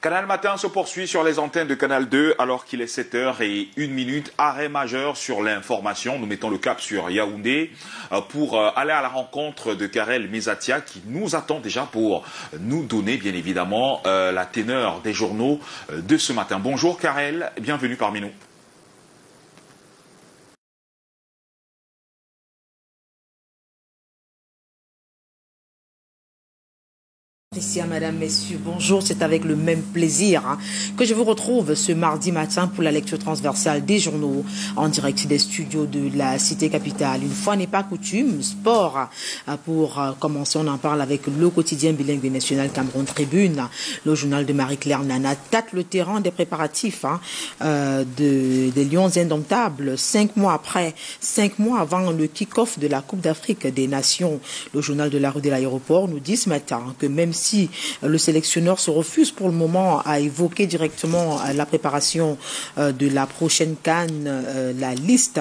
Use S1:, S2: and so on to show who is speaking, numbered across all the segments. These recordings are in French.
S1: Canal Matin se poursuit sur les antennes de Canal 2 alors qu'il est 7h01. Arrêt majeur sur l'information. Nous mettons le cap sur Yaoundé pour aller à la rencontre de Karel Mezatia qui nous attend déjà pour nous donner bien évidemment la teneur des journaux de ce matin. Bonjour Karel, bienvenue parmi nous.
S2: Madame, messieurs, bonjour. C'est avec le même plaisir que je vous retrouve ce mardi matin pour la lecture transversale des journaux en direct des studios de la cité capitale. Une fois n'est pas coutume, sport. Pour commencer, on en parle avec le quotidien bilingue national Cameroun Tribune, le journal de Marie-Claire Nana tâte le terrain des préparatifs des Lions indomptables. 5 mois après, 5 mois avant le kick-off de la Coupe d'Afrique des Nations, le journal de la rue de l'aéroport nous dit ce matin que même si le sélectionneur se refuse pour le moment à évoquer directement la préparation de la prochaine CAN, la liste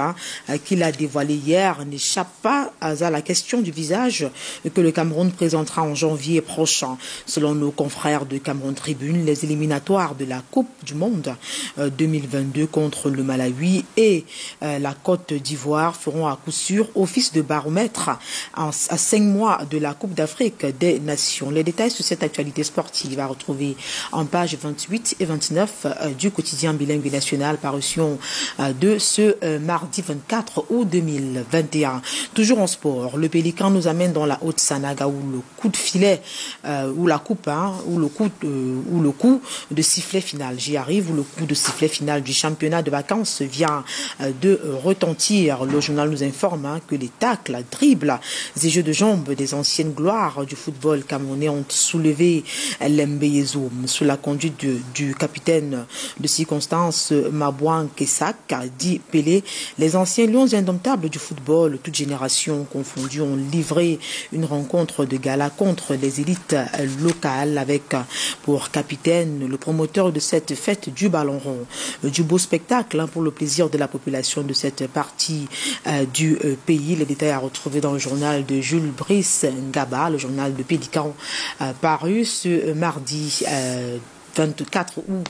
S2: qu'il a dévoilée hier n'échappe pas à la question du visage que le Cameroun présentera en janvier prochain. Selon nos confrères de Cameroun Tribune, les éliminatoires de la Coupe du Monde 2022 contre le Malawi et la Côte d'Ivoire feront à coup sûr office de baromètre à 5 mois de la Coupe d'Afrique des Nations. Les détails sur cette actualité sportive à retrouver en page 28 et 29 du quotidien bilingue national parution de ce mardi 24 août 2021. Toujours en sport, le Pélican nous amène dans la Haute-Sanaga où le coup de filet ou la coupe ou le coup de sifflet final, j'y arrive, où le coup de sifflet final du championnat de vacances vient de retentir. Le journal nous informe que les tacles, dribbles et jeux de jambes des anciennes gloires du football camerounais ont soulevé l'Embeyezoum sous la conduite du capitaine de circonstance Mabouan Kessak, dit Pelé. Les anciens lions indomptables du football, toutes générations confondues, ont livré une rencontre de gala contre les élites locales avec pour capitaine le promoteur de cette fête du ballon rond. Du beau spectacle pour le plaisir de la population de cette partie du pays. Les détails à retrouver dans le journal de Jules Brice Ngaba, le journal de Pélican paru ce mardi 24 août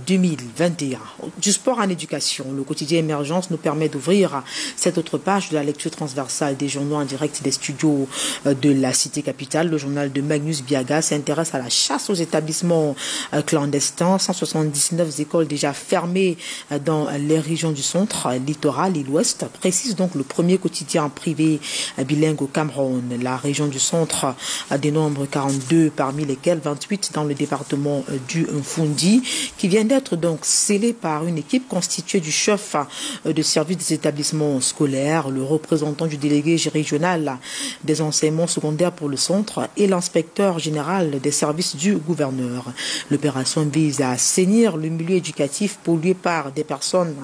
S2: 2021. Du sport en éducation, le quotidien Émergence nous permet d'ouvrir cette autre page de la lecture transversale des journaux en direct des studios de la cité capitale. Le journal de Magnus Biaga s'intéresse à la chasse aux établissements clandestins. 179 écoles déjà fermées dans les régions du centre, littoral et l'ouest, précise donc le premier quotidien privé bilingue au Cameroun. La région du centre dénombre 42, parmi lesquels 28 dans le département du Fundi, qui vient d'être donc scellé par une équipe constituée du chef de service des établissements scolaires, le représentant du délégué régional des enseignements secondaires pour le centre et l'inspecteur général des services du gouverneur. L'opération vise à assainir le milieu éducatif pollué par des personnes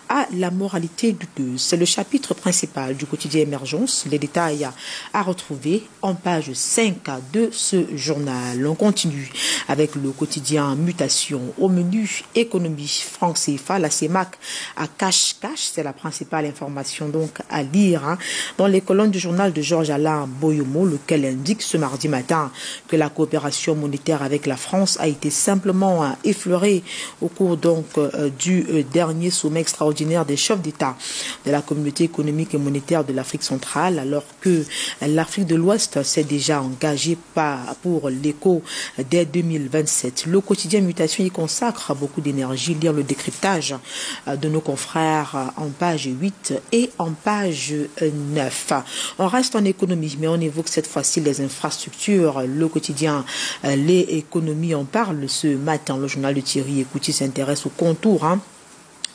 S2: à la moralité douteuse. C'est le chapitre principal du quotidien Émergence. Les détails à retrouver en page 5 de ce journal. On continue avec le quotidien Mutation. Au menu économie franc CFA, la CEMAC à cache-cache, c'est la principale information donc à lire dans les colonnes du journal de Georges-Alain Boyomo, lequel indique ce mardi matin que la coopération monétaire avec la France a été simplement effleurée au cours donc du dernier sommet extraordinaire des chefs d'État de la communauté économique et monétaire de l'Afrique centrale, alors que l'Afrique de l'Ouest s'est déjà engagée pour l'écho dès 2027. Le quotidien Mutation y consacre beaucoup d'énergie. Lire le décryptage de nos confrères en page 8 et en page 9. On reste en économie, mais on évoque cette fois-ci les infrastructures. Le quotidien Les Économies en parle ce matin. Le journal de Thierry Écoutier s'intéresse au contour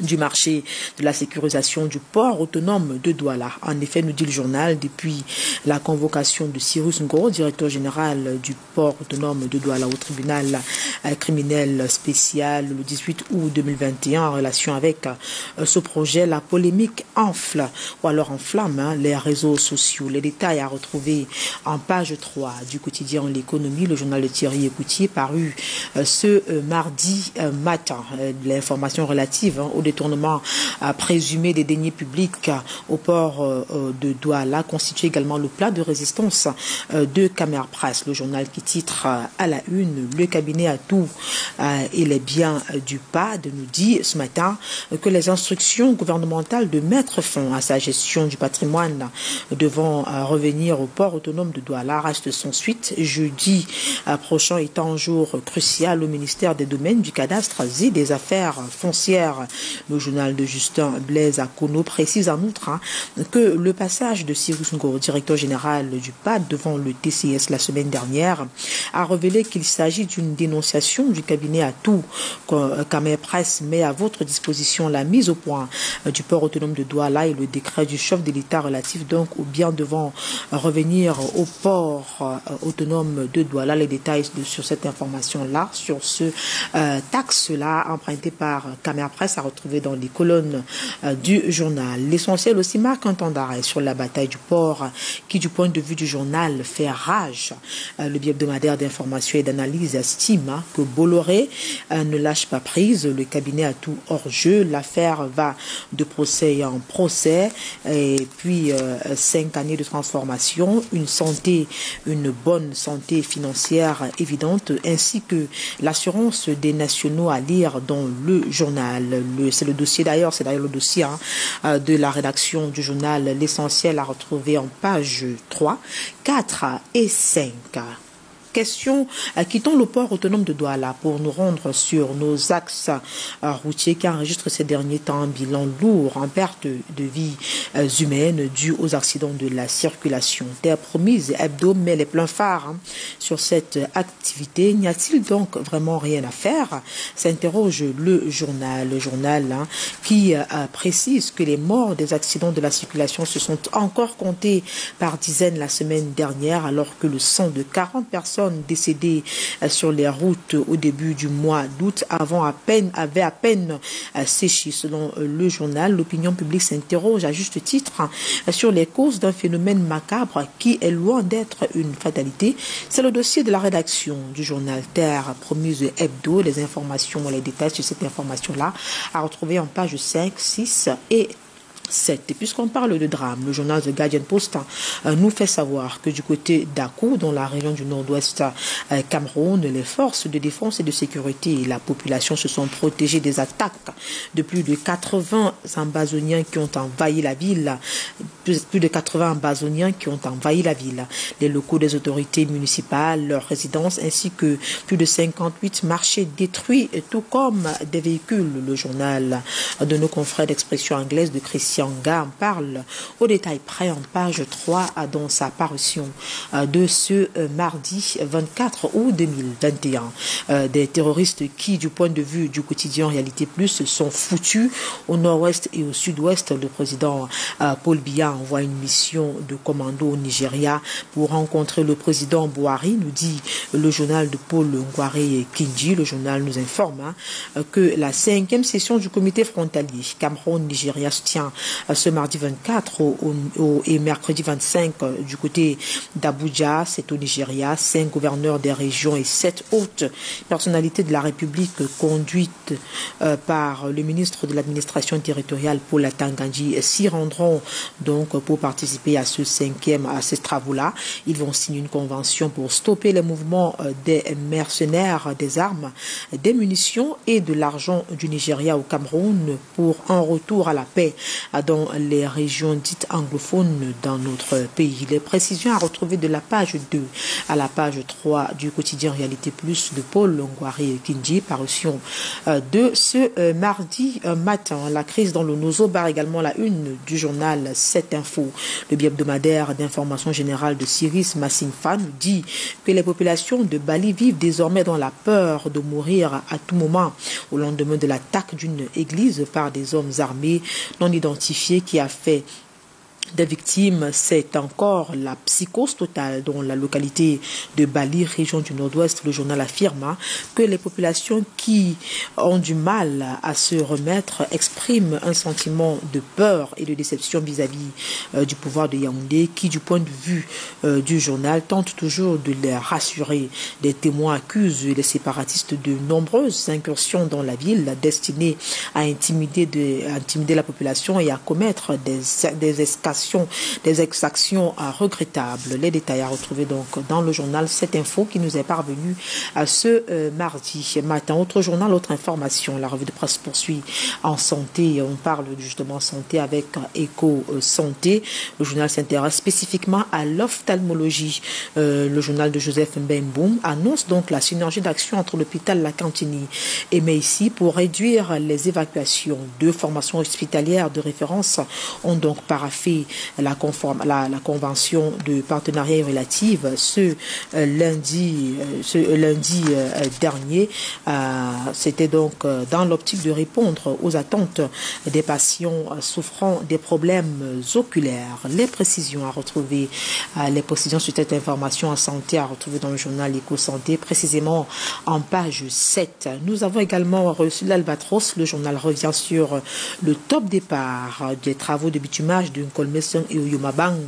S2: du marché de la sécurisation du port autonome de Douala. En effet, nous dit le journal, depuis la convocation de Cyrus Ngoro, directeur général du port autonome de Douala au tribunal criminel spécial le 18 août 2021 en relation avec ce projet, la polémique enfle ou alors enflamme les réseaux sociaux. Les détails à retrouver en page 3 du quotidien L'économie, le journal de Thierry Écoutier paru ce mardi matin. L'information relative au détournement présumé des deniers publics au port de Douala constitue également le plat de résistance de Camer Presse, le journal qui titre à la une « Le cabinet à tout et les biens du PAD » nous dit ce matin que les instructions gouvernementales de mettre fin à sa gestion du patrimoine devant revenir au port autonome de Douala restent sans suite. Jeudi prochain étant un jour crucial au ministère des Domaines, du Cadastre et des Affaires foncières. Le journal de Justin Blaise Akono précise en outre que le passage de Cyrus Ngo, directeur général du PAD, devant le TCS la semaine dernière, a révélé qu'il s'agit d'une dénonciation du cabinet à tout. Camer Presse met à votre disposition la mise au point du port autonome de Douala et le décret du chef de l'État relatif donc au bien devant revenir au port autonome de Douala. Les détails sur cette information-là, sur ce taxe-là emprunté par Camer Presse à retrouver dans les colonnes du journal. L'essentiel aussi marque un temps d'arrêt sur la bataille du port qui, du point de vue du journal, fait rage. Le hebdomadaire d'information et d'analyse estime que Bolloré ne lâche pas prise. Le cabinet a tout hors jeu. L'affaire va de procès en procès. Et puis 5 années de transformation, une bonne santé financière évidente, ainsi que l'assurance des nationaux à lire dans le journal. C'est le dossier d'ailleurs, c'est d'ailleurs le dossier de la rédaction du journal. L'essentiel à retrouver en page 3, 4 et 5. Question, quittons le port autonome de Douala pour nous rendre sur nos axes routiers qui enregistrent ces derniers temps un bilan lourd en perte de vies humaines due aux accidents de la circulation. Terre promise, hebdo met les pleins phares sur cette activité. N'y a-t-il donc vraiment rien à faire? S'interroge le journal qui précise que les morts des accidents de la circulation se sont encore comptés par dizaines la semaine dernière, alors que le sang de 40 personnes décédées sur les routes au début du mois d'août avait à peine séché. Selon le journal, l'opinion publique s'interroge à juste titre sur les causes d'un phénomène macabre qui est loin d'être une fatalité. C'est le dossier de la rédaction du journal Terre Promise Hebdo. Les informations, les détails sur cette information-là à retrouver en page 5, 6 et 7. Et puisqu'on parle de drame, le journal The Guardian Post nous fait savoir que du côté d'Akou, dans la région du nord-ouest Cameroun, les forces de défense et de sécurité et la population se sont protégées des attaques de plus de 80 ambazoniens qui ont envahi la ville. Plus de 80 ambazoniens qui ont envahi la ville. Les locaux des autorités municipales, leurs résidences, ainsi que plus de 58 marchés détruits, tout comme des véhicules. Le journal de nos confrères d'expression anglaise de Christian Nga en parle au détail près en page 3 dans sa parution de ce mardi 24 août 2021. Des terroristes qui, du point de vue du quotidien Réalité Plus, sont foutus au nord-ouest et au sud-ouest. Le président Paul Biya envoie une mission de commando au Nigeria pour rencontrer le président Buhari, nous dit le journal de Paul Ngware Kinji. Le journal nous informe que la 5e session du comité frontalier Cameroun-Nigeria se tient ce mardi 24 et mercredi 25 du côté d'Abuja, c'est au Nigeria. 5 gouverneurs des régions et 7 hautes personnalités de la République conduites par le ministre de l'administration territoriale Paul Atanganji s'y rendront donc pour participer à ces travaux-là. Ils vont signer une convention pour stopper les mouvements des mercenaires des armes, des munitions et de l'argent du Nigeria au Cameroun pour un retour à la paix dans les régions dites anglophones dans notre pays. Les précisions à retrouver de la page 2 à la page 3 du quotidien Réalité Plus de Paul Ngware Kinji, parution de ce mardi matin. La crise dans le Nozo barre également la une du journal 7 Info. Le bi-hebdomadaire d'information générale de Cyrus Massinfa nous dit que les populations de Bali vivent désormais dans la peur de mourir à tout moment au lendemain de l'attaque d'une église par des hommes armés non identifiés qui a fait des victimes, c'est encore la psychose totale dans la localité de Bali, région du Nord-Ouest. Le journal affirme que les populations qui ont du mal à se remettre expriment un sentiment de peur et de déception vis-à-vis du pouvoir de Yaoundé qui, du point de vue du journal, tente toujours de les rassurer. Des témoins accusent les séparatistes de nombreuses incursions dans la ville destinées à intimider la population et à commettre des exactions regrettables. Les détails à retrouver donc dans le journal. Cette info qui nous est parvenue ce mardi matin. Autre journal, autre information. La revue de presse poursuit en santé. On parle justement santé avec Éco Santé. Le journal s'intéresse spécifiquement à l'ophtalmologie. Le journal de Joseph Mbemboum annonce donc la synergie d'action entre l'hôpital La Cantini et Meissi pour réduire les évacuations. Deux formations hospitalières de référence ont donc paraphé la convention de partenariat relative ce lundi dernier. C'était donc dans l'optique de répondre aux attentes des patients souffrant des problèmes oculaires. Les précisions à retrouver, les précisions sur cette information en santé à retrouver dans le journal Éco-Santé, précisément en page 7. Nous avons également reçu l'Albatros. Le journal revient sur le top départ des travaux de bitumage de Nkolmesong et Oyomabang.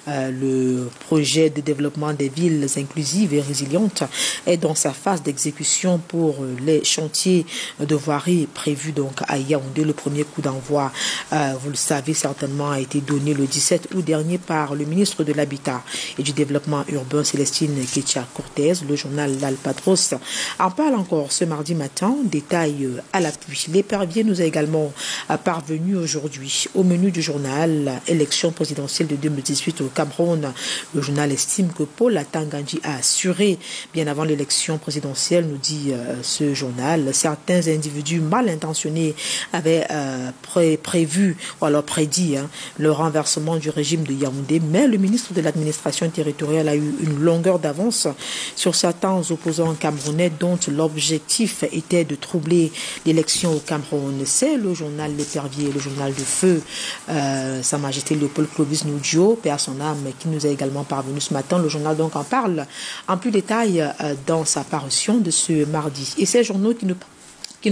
S2: Le projet de développement des villes inclusives et résilientes est dans sa phase d'exécution pour les chantiers de voirie prévus donc à Yaoundé. Le premier coup d'envoi, vous le savez certainement, a été donné le 17 août dernier par le ministre de l'Habitat et du Développement urbain Célestine Kétia-Cortez. Le journal L'Albatros en parle encore ce mardi matin. Détail à l'appui. L'épervier nous a également parvenu aujourd'hui. Au menu du journal, élection présidentielle de 2018 au Cameroun. Le journal estime que Paul Atangandji a assuré bien avant l'élection présidentielle, nous dit ce journal. Certains individus mal intentionnés avaient prévu ou alors prédit le renversement du régime de Yaoundé, mais le ministre de l'administration territoriale a eu une longueur d'avance sur certains opposants camerounais dont l'objectif était de troubler l'élection au Cameroun. C'est le journal L'Épervier, le journal de feu, Sa Majesté Léopold Clovis Noudjo, paix à son âme, qui nous est également parvenu ce matin. Le journal donc en parle en plus détail dans sa parution de ce mardi. Et ces journaux qui nous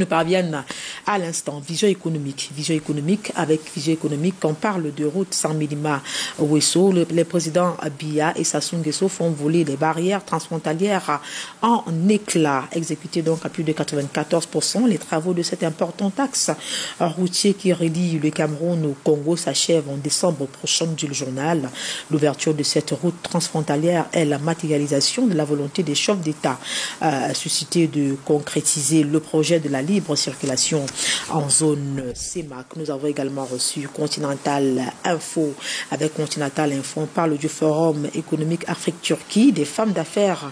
S2: parviennent à l'instant. Vision économique, avec Vision économique, on parle de route sans minima Wesso. Les présidents Biya et Sassou Nguesso font voler les barrières transfrontalières en éclats, exécutés donc à plus de 94%. Les travaux de cette importante axe routier qui relie le Cameroun au Congo s'achèvent en décembre prochain, dit le journal. L'ouverture de cette route transfrontalière est la matérialisation de la volonté des chefs d'État suscité de concrétiser le projet de la libre circulation en zone CEMAC. Nous avons également reçu Continental Info. Avec Continental Info, on parle du Forum économique Afrique-Turquie. Des femmes d'affaires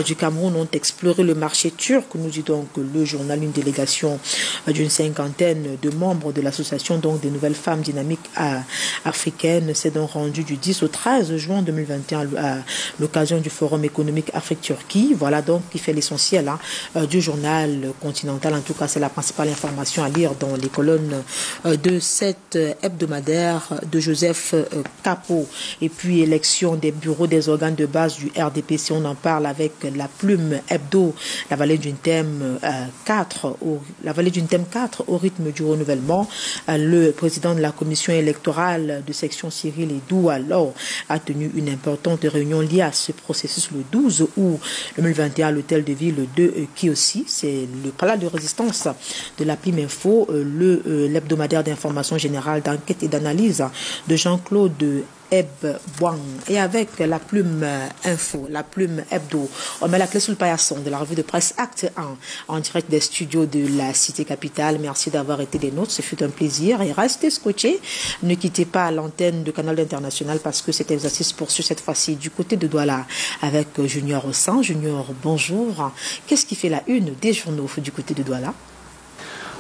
S2: du Cameroun ont exploré le marché turc, nous dit donc le journal. Une délégation d'une cinquantaine de membres de l'association donc des nouvelles femmes dynamiques africaines s'est donc rendue du 10 au 13 juin 2021 à l'occasion du Forum économique Afrique-Turquie. Voilà donc qui fait l'essentiel du journal Continental. En tout cas, c'est la principale information à lire dans les colonnes de cet hebdomadaire de Joseph Capot. Et puis, élection des bureaux des organes de base du RDPC, on en parle avec la plume hebdo, la vallée d'une thème 4 au rythme du renouvellement. Le président de la commission électorale de section Cyril Edou alors a tenu une importante réunion liée à ce processus le 12 août 2021 à l'hôtel de ville de Kiossi. C'est le palais de résistance de la Plume Info, l'hebdomadaire d'information générale, d'enquête et d'analyse de Jean-Claude Ebouang. Et avec la Plume Info, la Plume Hebdo, on met la clé sous le paillasson de la revue de presse Acte 1 en direct des studios de la Cité Capitale. Merci d'avoir été des nôtres, ce fut un plaisir et restez scotchés. Ne quittez pas l'antenne de Canal International parce que cet exercice poursuit cette fois-ci du côté de Douala avec Junior Ossan. Junior, bonjour. Qu'est-ce qui fait la une des journaux du côté de Douala?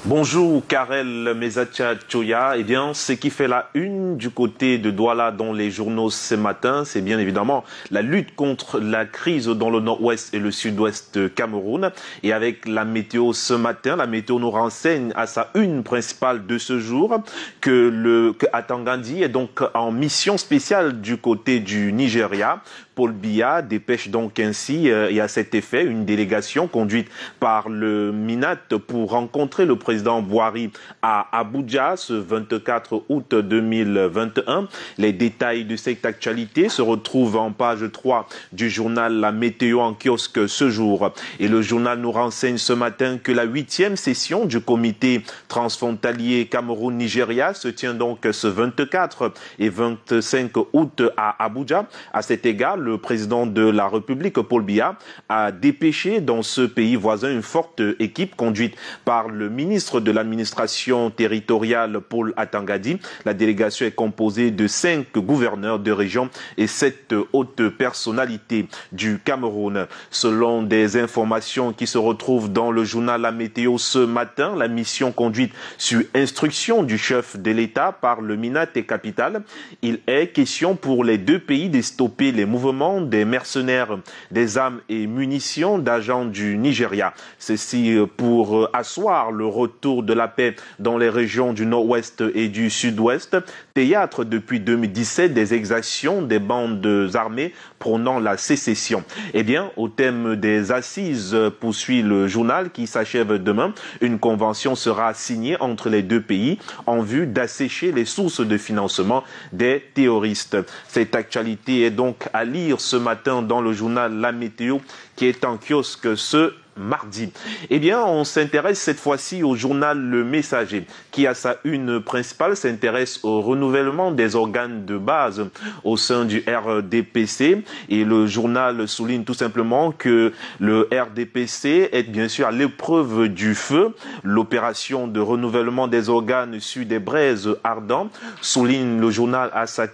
S3: Bonjour Karel Mezatia Choya. Eh bien, ce qui fait la une du côté de Douala dans les journaux ce matin, c'est bien évidemment la lutte contre la crise dans le nord-ouest et le sud-ouest Cameroun. Et avec la météo ce matin, la météo nous renseigne à sa une principale de ce jour que Atangandi est donc en mission spéciale du côté du Nigeria. Paul Biya dépêche donc ainsi, et à cet effet, une délégation conduite par le MINAT pour rencontrer le président Buhari à Abuja ce 24 août 2021. Les détails de cette actualité se retrouvent en page 3 du journal La Météo en kiosque ce jour. Et le journal nous renseigne ce matin que la 8e session du comité transfrontalier Cameroun-Nigeria se tient donc ce 24 et 25 août à Abuja. À cet égard, le président de la République, Paul Biya, a dépêché dans ce pays voisin une forte équipe conduite par le ministre de l'administration territoriale, Paul Atangadi. La délégation est composée de 5 gouverneurs de région et 7 hautes personnalités du Cameroun. Selon des informations qui se retrouvent dans le journal La Météo ce matin, la mission conduite sur instruction du chef de l'État par le MINAT et Capitale. Il est question pour les deux pays de stopper les mouvements des mercenaires des armes et munitions d'agents du Nigeria. Ceci pour asseoir le retour de la paix dans les régions du nord-ouest et du sud-ouest, théâtre depuis 2017 des exactions des bandes armées prônant la sécession. Eh bien, au thème des assises, poursuit le journal qui s'achève demain, une convention sera signée entre les deux pays en vue d'assécher les sources de financement des terroristes. Cette actualité est donc à lire ce matin dans le journal La Météo qui est en kiosque ce mardi. Eh bien, on s'intéresse cette fois-ci au journal Le Messager, qui à sa une principale s'intéresse au renouvellement des organes de base au sein du RDPC. Et le journal souligne tout simplement que le RDPC est bien sûr à l'épreuve du feu. L'opération de renouvellement des organes sur des braises ardentes, souligne le journal à sa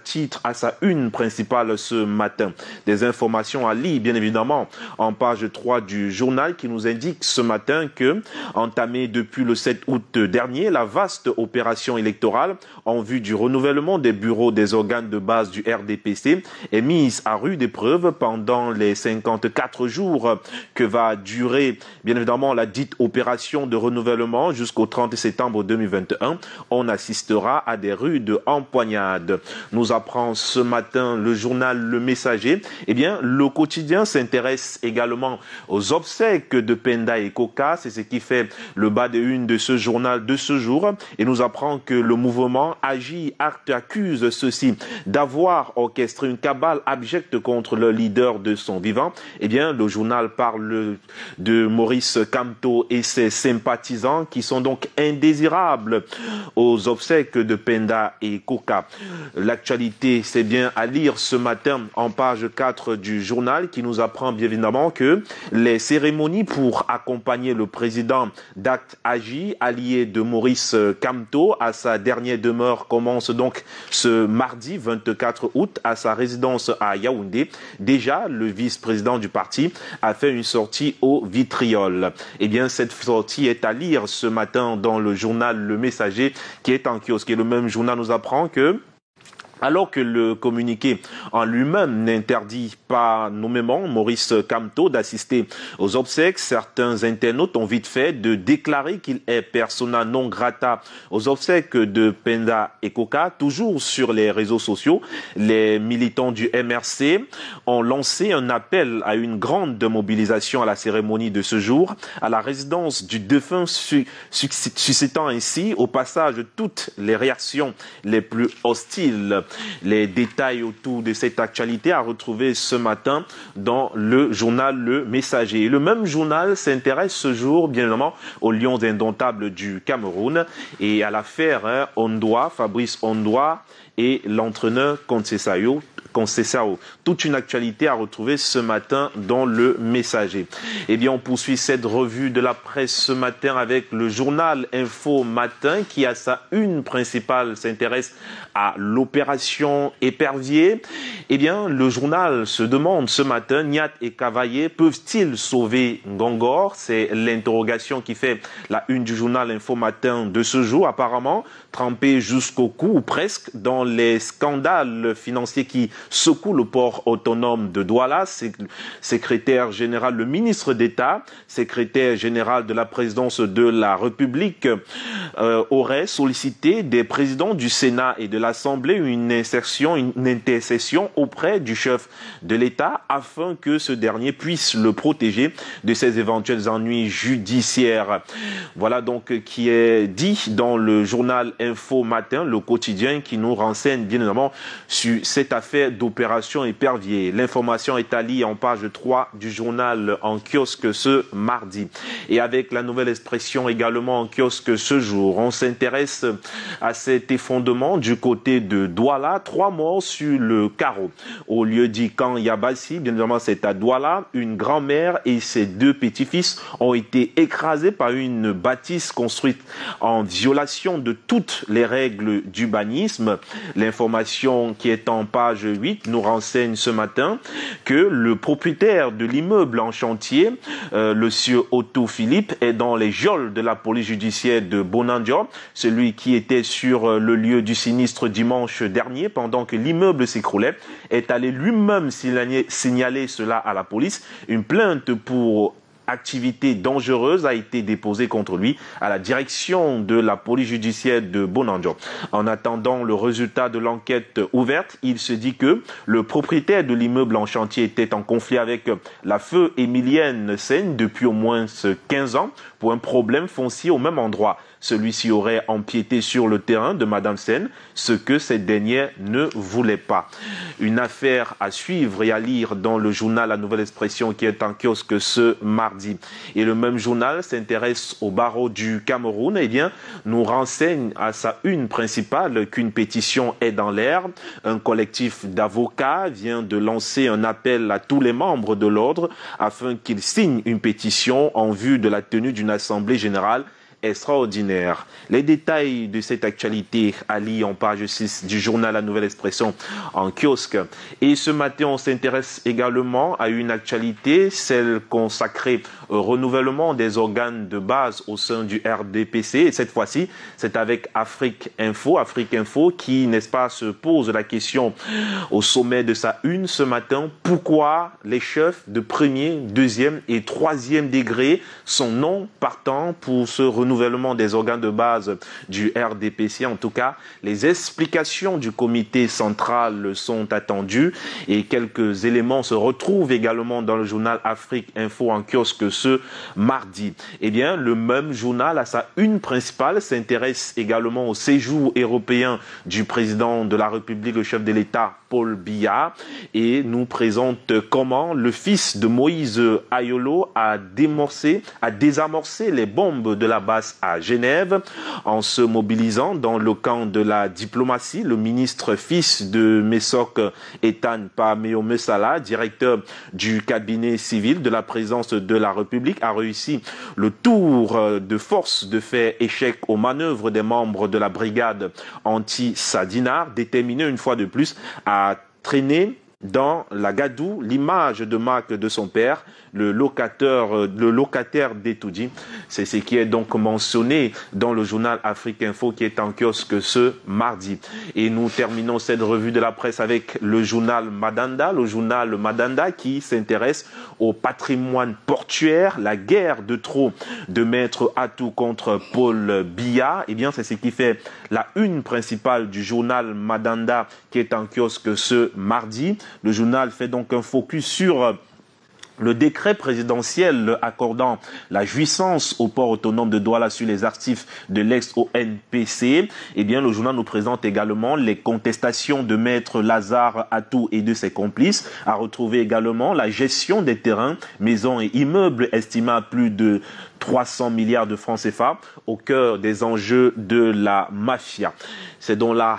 S3: une principale ce matin. Des informations à lire, bien évidemment, en page 3 du journal qui nous indique ce matin que, entamée depuis le 7 août dernier, la vaste opération électorale en vue du renouvellement des bureaux des organes de base du RDPC est mise à rude épreuve pendant les 54 jours que va durer, bien évidemment, la dite opération de renouvellement jusqu'au 30 septembre 2021. On assistera à des rudes empoignades. Nous apprend ce matin le journal Le Messager. Eh bien, le quotidien s'intéresse également aux obsèques de Penda et Koka, c'est ce qui fait le bas de une de ce journal de ce jour, et nous apprend que le mouvement Agit Acte accuse ceux-ci d'avoir orchestré une cabale abjecte contre le leader de son vivant. Eh bien, le journal parle de Maurice Kamto et ses sympathisants qui sont donc indésirables aux obsèques de Penda et Koka. L'actualité, c'est bien à lire ce matin en page 4 du journal qui nous apprend bien évidemment que les cérémonies pour accompagner le président d'Acte Agi, allié de Maurice Kamto, à sa dernière demeure commence donc ce mardi 24 août à sa résidence à Yaoundé. Déjà, le vice-président du parti a fait une sortie au vitriol. Eh bien, cette sortie est à lire ce matin dans le journal Le Messager qui est en kiosque. Et le même journal nous apprend que alors que le communiqué en lui-même n'interdit pas nommément Maurice Kamto d'assister aux obsèques, certains internautes ont vite fait de déclarer qu'il est persona non grata aux obsèques de Penda et Koka. Toujours sur les réseaux sociaux, les militants du MRC ont lancé un appel à une grande mobilisation à la cérémonie de ce jour, à la résidence du défunt, suscitant ainsi au passage toutes les réactions les plus hostiles. Les détails autour de cette actualité à retrouver ce matin dans le journal Le Messager. Et le même journal s'intéresse ce jour, bien évidemment, aux Lions indomptables du Cameroun et à l'affaire Ondoa, Fabrice Ondoa et l'entraîneur Conceição Conceição. Toute une actualité à retrouver ce matin dans le Messager. Eh bien, on poursuit cette revue de la presse ce matin avec le journal Info Matin qui, à sa une principale, s'intéresse à l'opération Épervier. Eh bien, le journal se demande ce matin, Niat et Cavaillé peuvent-ils sauver Ngongor? C'est l'interrogation qui fait la une du journal Info Matin de ce jour, apparemment trempé jusqu'au cou ou presque dans les scandales financiers qui secouent le port autonome de Douala. Secrétaire général, le ministre d'État, secrétaire général de la présidence de la République aurait sollicité des présidents du Sénat et de l'Assemblée une intercession auprès du chef de l'État afin que ce dernier puisse le protéger de ses éventuels ennuis judiciaires. Voilà donc qui est dit dans le journal Info Matin, le quotidien qui nous renseigne bien évidemment sur cette affaire d'opération Épervier. L'information est à lire en page 3 du journal en kiosque ce mardi. Et avec la nouvelle expression également en kiosque ce jour, on s'intéresse à cet effondrement du côté de Douala. 3 morts sur le carreau. Au lieu dit Camp Yabassi, bien évidemment c'est à Douala, une grand-mère et ses 2 petits-fils ont été écrasés par une bâtisse construite en violation de toutes les règles d'urbanisme. L'information qui est en page 8 nous renseigne ce matin que le propriétaire de l'immeuble en chantier, le sieur Otto Philippe, est dans les geôles de la police judiciaire de Bonandio, celui qui était sur le lieu du sinistre dimanche dernier pendant que l'immeuble s'écroulait, est allé lui-même signaler cela à la police. Une plainte pour activité dangereuse a été déposée contre lui à la direction de la police judiciaire de Bonandio. En attendant le résultat de l'enquête ouverte, il se dit que le propriétaire de l'immeuble en chantier était en conflit avec la feu Emilienne Sen depuis au moins 15 ans pour un problème foncier au même endroit. Celui-ci aurait empiété sur le terrain de Madame Sen, ce que cette dernière ne voulait pas. Une affaire à suivre et à lire dans le journal La Nouvelle Expression qui est en kiosque ce mardi. Et le même journal s'intéresse au barreau du Cameroun. Eh bien, nous renseigne à sa une principale qu'une pétition est dans l'air. Un collectif d'avocats vient de lancer un appel à tous les membres de l'ordre afin qu'ils signent une pétition en vue de la tenue d'une assemblée générale extraordinaire. Les détails de cette actualité à lire en page 6 du journal La Nouvelle Expression en kiosque. Et ce matin, on s'intéresse également à une actualité, celle consacrée au renouvellement des organes de base au sein du RDPC. Et cette fois-ci, c'est avec Afrique Info qui, n'est-ce pas, se pose la question au sommet de sa une ce matin. Pourquoi les chefs de premier, deuxième et troisième degré sont non partants pour ce renouvellement des organes de base du RDPC? En tout cas, les explications du comité central sont attendues et quelques éléments se retrouvent également dans le journal Afrique Info en kiosque ce mardi. Eh bien, le même journal, à sa une principale, s'intéresse également au séjour européen du président de la République, le chef de l'État, Paul Biya, et nous présente comment le fils de Moïse Ayolo a désamorcé les bombes de la base à Genève en se mobilisant dans le camp de la diplomatie. Le ministre fils de Mesok Ethan Pameo Mesala, directeur du cabinet civil de la présidence de la République, a réussi le tour de force de faire échec aux manœuvres des membres de la brigade anti-Sadinar, déterminé une fois de plus à traîner dans la gadoue l'image de marque de son père, le locataire d'Etoudi. C'est ce qui est donc mentionné dans le journal Afrique Info qui est en kiosque ce mardi. Et nous terminons cette revue de la presse avec le journal Madanda qui s'intéresse au patrimoine portuaire, la guerre de trop de Maître Atou contre Paul Biya. Eh bien, c'est ce qui fait la une principale du journal Madanda qui est en kiosque ce mardi. Le journal fait donc un focus sur le décret présidentiel accordant la jouissance au port autonome de Douala sur les actifs de l'ex-ONPC. Eh bien, le journal nous présente également les contestations de Maître Lazare Atou et de ses complices. À retrouver également la gestion des terrains, maisons et immeubles estimés à plus de 300 milliards de francs CFA au cœur des enjeux de la mafia. C'est donc là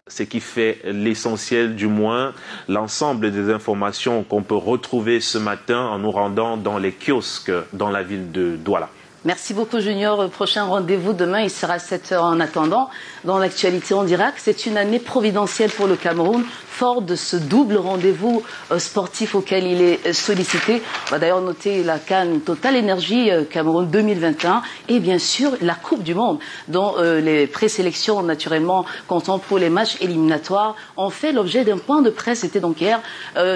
S3: ce qui fait l'essentiel, du moins, l'ensemble des informations qu'on peut retrouver ce matin en nous rendant dans les kiosques dans la ville de Douala.
S4: Merci beaucoup Junior. Prochain rendez-vous demain, il sera 7 h en attendant. Dans l'actualité, on dira que c'est une année providentielle pour le Cameroun, fort de ce double rendez-vous sportif auquel il est sollicité. On va d'ailleurs noter la CAN Total Energy Cameroun 2021 et bien sûr la Coupe du Monde, dont les présélections naturellement comptant pour les matchs éliminatoires ont fait l'objet d'un point de presse. C'était donc hier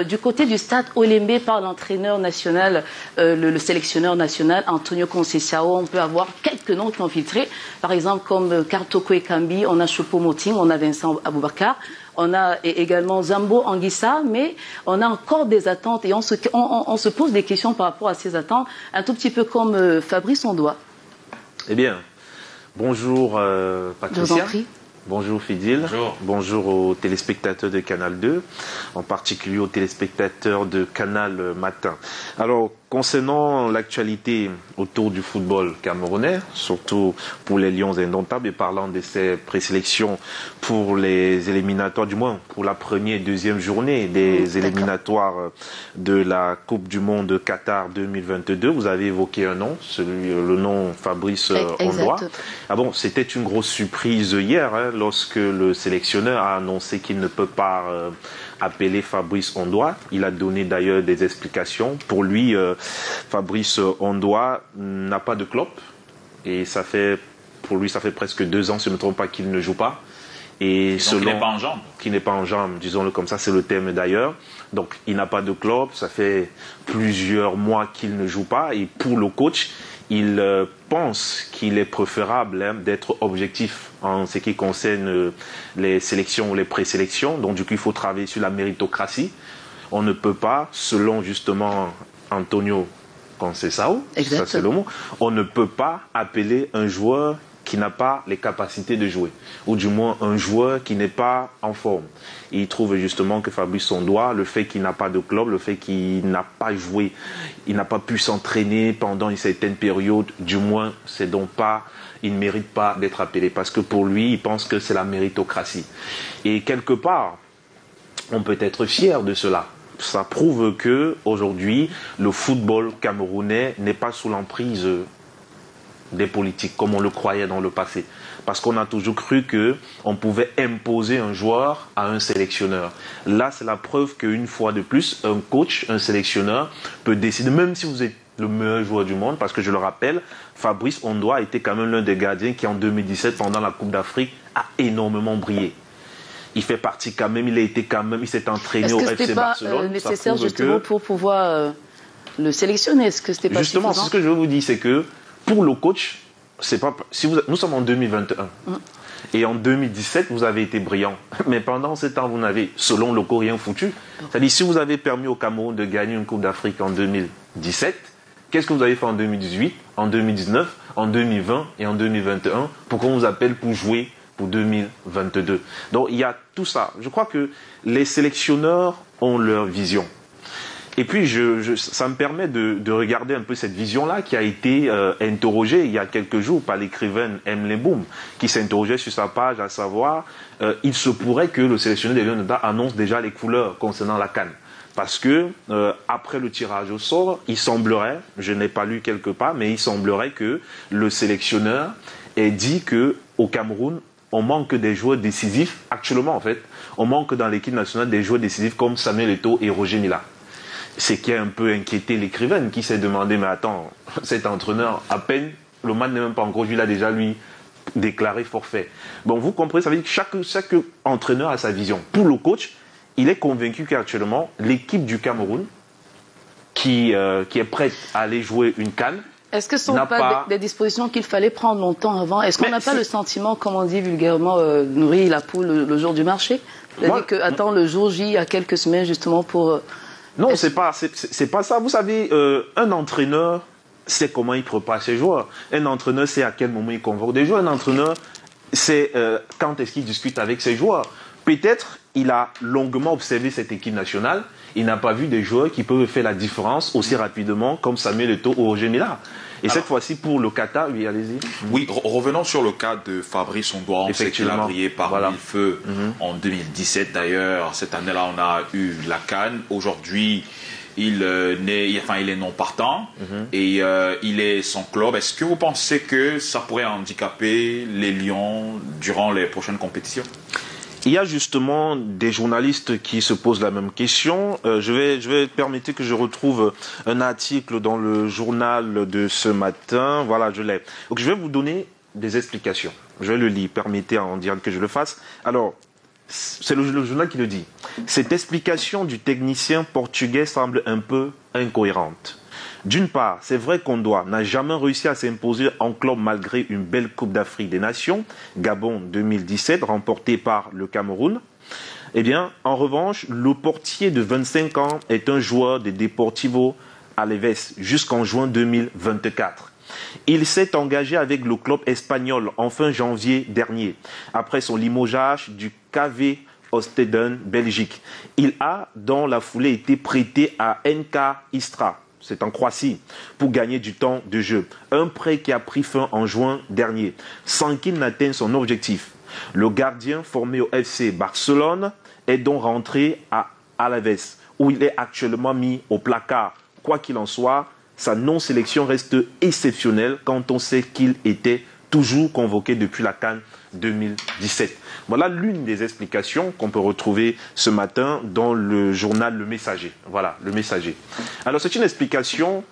S4: du côté du stade Olembe par l'entraîneur national, le sélectionneur national Antonio Conceição. On peut avoir quelques noms qui ont filtré, par exemple comme Kartoko Ekambi, on a Choupo-Moting, on a Vincent Aboubakar, on a également Zambo Anguissa, mais on a encore des attentes et on se pose des questions par rapport à ces attentes, un tout petit peu comme Fabrice Ondoa.
S3: Eh bien, bonjour Patricia.
S4: Je vous en prie.
S3: Bonjour Fidil, bonjour aux téléspectateurs de Canal 2, en particulier aux téléspectateurs de Canal Matin. Alors, concernant l'actualité autour du football camerounais, surtout pour les Lions indomptables, et parlant de ces présélections pour les éliminatoires, du moins pour la première et deuxième journée des éliminatoires de la Coupe du Monde Qatar 2022, vous avez évoqué un nom, le nom Fabrice Ondoa. Ah bon, c'était une grosse surprise hier, hein, lorsque le sélectionneur a annoncé qu'il ne peut pas appeler Fabrice Ondoa. Il a donné d'ailleurs des explications. Pour lui, Fabrice Ondoa n'a pas de club et pour lui ça fait presque 2 ans, si je ne me trompe pas, qu'il ne joue pas. Et
S1: donc il n'est pas en jambes.
S3: Qui n'est pas en jambes, disons-le comme ça, c'est le terme d'ailleurs. Donc il n'a pas de club, ça fait plusieurs mois qu'il ne joue pas. Et pour le coach, il pense qu'il est préférable d'être objectif en ce qui concerne les sélections ou les présélections. Donc du coup, il faut travailler sur la méritocratie. On ne peut pas, selon justement Antonio Conceição, ça c'est le mot, on ne peut pas appeler un joueur qui n'a pas les capacités de jouer, ou du moins un joueur qui n'est pas en forme. Et il trouve justement que Fabrice Ondoa, le fait qu'il n'a pas de club, le fait qu'il n'a pas joué, il n'a pas pu s'entraîner pendant une certaine période, du moins, c'est donc pas, il ne mérite pas d'être appelé, parce que pour lui, il pense que c'est la méritocratie. Et quelque part, on peut être fier de cela. Ça prouve que aujourd'hui, le football camerounais n'est pas sous l'emprise des politiques comme on le croyait dans le passé. Parce qu'on a toujours cru qu'on pouvait imposer un joueur à un sélectionneur. Là, c'est la preuve qu'une fois de plus, un coach, un sélectionneur peut décider, même si vous êtes le meilleur joueur du monde, parce que je le rappelle, Fabrice Ondoa était quand même l'un des gardiens qui en 2017, pendant la Coupe d'Afrique, a énormément brillé. Il fait partie quand même, il s'est entraîné au FC Barcelone.
S4: Est-ce que c'était pas nécessaire justement pour pouvoir le sélectionner? Est-ce que c'était pas
S3: justement,
S4: suffisant?
S3: c'est ce que je vous dis, c'est que pour le coach, c'est pas, nous sommes en 2021. Et en 2017, vous avez été brillant. Mais pendant ce temps, vous n'avez, selon le rien foutu. C'est-à-dire, si vous avez permis au Cameroun de gagner une Coupe d'Afrique en 2017, qu'est-ce que vous avez fait en 2018, en 2019, en 2020 et en 2021 pour qu'on vous appelle pour jouer pour 2022. Donc il y a tout ça. Je crois que les sélectionneurs ont leur vision. Et puis ça me permet de regarder un peu cette vision-là qui a été interrogée il y a quelques jours par l'écrivaine Emily Boom, qui s'interrogeait sur sa page, à savoir, il se pourrait que le sélectionneur des Lions annonce déjà les couleurs concernant la CAN. Parce que après le tirage au sort, il semblerait, je n'ai pas lu quelque part, mais il semblerait que le sélectionneur ait dit qu'au Cameroun, on manque des joueurs décisifs. Actuellement, en fait, on manque dans l'équipe nationale des joueurs décisifs comme Samuel Eto'o et Roger Mila. C'est qui a un peu inquiété l'écrivaine qui s'est demandé, mais attends, cet entraîneur, à peine, le match n'est même pas encore joué, il a déjà lui déclaré forfait. Bon, vous comprenez, ça veut dire que chaque entraîneur a sa vision. Pour le coach, il est convaincu qu'actuellement, l'équipe du Cameroun, qui est prête à aller jouer une CAN,
S4: est-ce que ce ne sont pas des dispositions qu'il fallait prendre longtemps avant? Est-ce qu'on n'a pas le sentiment, comme on dit vulgairement, nourrir la poule le jour du marché? C'est-à-dire qu'attend le jour J, il y a quelques semaines justement pour...
S3: Non, c'est pas ça. Vous savez, un entraîneur sait comment il prépare ses joueurs. Un entraîneur sait à quel moment il convoque des joueurs. Un entraîneur sait quand est-ce qu'il discute avec ses joueurs. Peut-être il a longuement observé cette équipe nationale il n'a pas vu des joueurs qui peuvent faire la différence aussi rapidement comme Samuel Eto'o ou Roger Mila. Et cette fois-ci, pour le Qatar, oui, allez-y.
S1: Oui, revenons sur le cas de Fabrice Ondoa. On sait qu'il a brillé par mille feux en 2017 d'ailleurs. Cette année-là, on a eu la CAN. Aujourd'hui, il est non partant et il est sans club. Est-ce que vous pensez que ça pourrait handicaper les Lions durant les prochaines compétitions?
S3: Il y a justement des journalistes qui se posent la même question. Je vais permettre que je retrouve un article dans le journal de ce matin. Voilà, je l'ai. Donc je vais vous donner des explications. Je vais le lire. Permettez en direct que je le fasse. Alors, c'est le journal qui le dit. Cette explication du technicien portugais semble un peu incohérente. D'une part, c'est vrai qu'Ondoa n'a jamais réussi à s'imposer en club malgré une belle Coupe d'Afrique des Nations, Gabon 2017, remportée par le Cameroun. Eh bien, en revanche, le portier de 25 ans est un joueur de Deportivo Alavés jusqu'en juin 2024. Il s'est engagé avec le club espagnol en fin janvier dernier, après son limogeage du KV Oostende, Belgique. Il a, dans la foulée, été prêté à NK Istra. C'est en Croatie, pour gagner du temps de jeu. Un prêt qui a pris fin en juin dernier, sans qu'il n'atteigne son objectif. Le gardien formé au FC Barcelone est donc rentré à Alavés, où il est actuellement mis au placard. Quoi qu'il en soit, sa non-sélection reste exceptionnelle quand on sait qu'il était toujours convoqué depuis la CAN 2017. Voilà l'une des explications qu'on peut retrouver ce matin dans le journal Le Messager. Voilà, Le Messager. Alors c'est une explication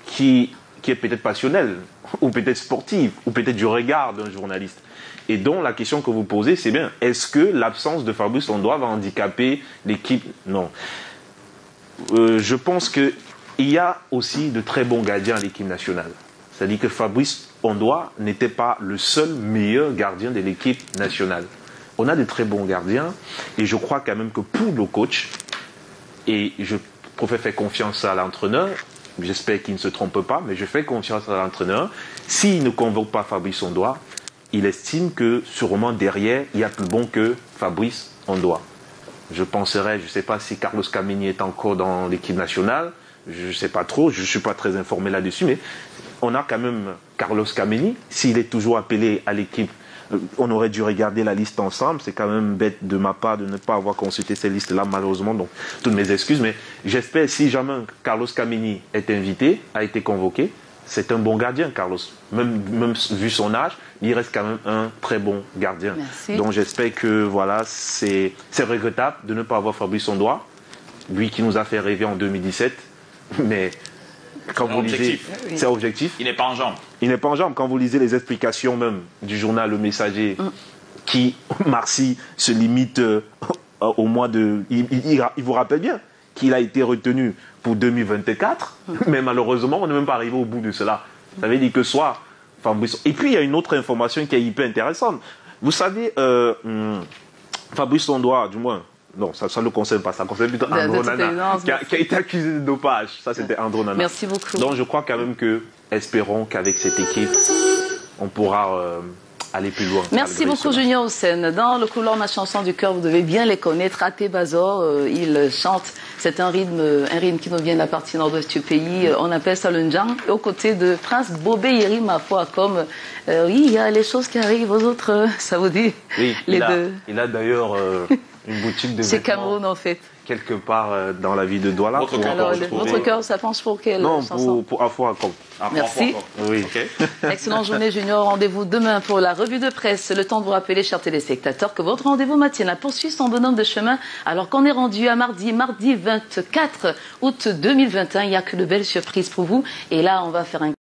S3: qui est peut-être passionnelle, ou peut-être sportive, ou peut-être du regard d'un journaliste. Et dont la question que vous posez, c'est bien, est-ce que l'absence de Fabrice Ondoa va handicaper l'équipe? Non. Je pense qu'il y a aussi de très bons gardiens à l'équipe nationale. C'est-à-dire que Fabrice Ondoa n'était pas le seul meilleur gardien de l'équipe nationale. On a de très bons gardiens et je crois quand même que pour le coach, et je préfère faire confiance à l'entraîneur, j'espère qu'il ne se trompe pas, mais je fais confiance à l'entraîneur, s'il ne convoque pas Fabrice Ondoa, il estime que sûrement derrière, il y a plus bon que Fabrice Ondoa. Je penserais, je ne sais pas si Carlos Kameni est encore dans l'équipe nationale, je ne sais pas trop, je ne suis pas très informé là-dessus, mais on a quand même Carlos Kameni, s'il est toujours appelé à l'équipe, on aurait dû regarder la liste ensemble, c'est quand même bête de ma part de ne pas avoir consulté ces listes-là malheureusement, donc toutes mes excuses, mais j'espère si jamais Carlos Kameni est invité, a été convoqué, c'est un bon gardien Carlos, même vu son âge, il reste quand même un très bon gardien.
S4: Merci.
S3: Donc j'espère que voilà, c'est regrettable de ne pas avoir Fabrice Ondoa, lui qui nous a fait rêver en 2017, mais quand vous lisez, c'est objectif.
S1: Il n'est pas en jambes.
S3: Il n'est pas en jambes. Quand vous lisez les explications même du journal Le Messager, qui, Marcy, se limite au mois de... Il vous rappelle bien qu'il a été retenu pour 2024, mais malheureusement, on n'est même pas arrivé au bout de cela. Ça veut dire que soit Fabrice... Et puis, il y a une autre information qui est hyper intéressante. Vous savez, Fabrice Ondoa, du moins... Non, ça ne le concerne pas, ça concerne plutôt Andro Nana, qui a été accusé de dopage. Ça, c'était Andro Nana.
S4: Merci beaucoup.
S3: Donc, je crois quand même que, espérons qu'avec cette équipe, on pourra aller plus loin.
S4: Merci beaucoup, Junior Hussein. Dans le couloir Ma chanson du cœur, vous devez bien les connaître. Até Bazor, il chante. C'est un rythme qui nous vient de la partie nord-ouest du pays. On appelle ça le Ndjang. Aux côtés de Prince Bobé Yeri, ma foi, comme oui, il y a les choses qui arrivent aux autres, ça vous dit?
S3: Oui,
S4: les deux.
S3: Il a d'ailleurs une boutique de
S4: c'est
S3: vêtements.
S4: Cameroun, en fait.
S3: Quelque part dans la ville de Douala.
S4: Alors, votre cœur, ça penche pour quelle chanson?
S3: Non, pour Afro Acom.
S4: Merci.
S3: Oui.
S1: Okay.
S4: Excellente journée, Junior. Rendez-vous demain pour la revue de presse. Le temps de vous rappeler, chers téléspectateurs, que votre rendez-vous matinal poursuit son bonhomme de chemin. Alors qu'on est rendu à mardi 24 août 2021. Il n'y a que de belles surprises pour vous. Et là, on va faire un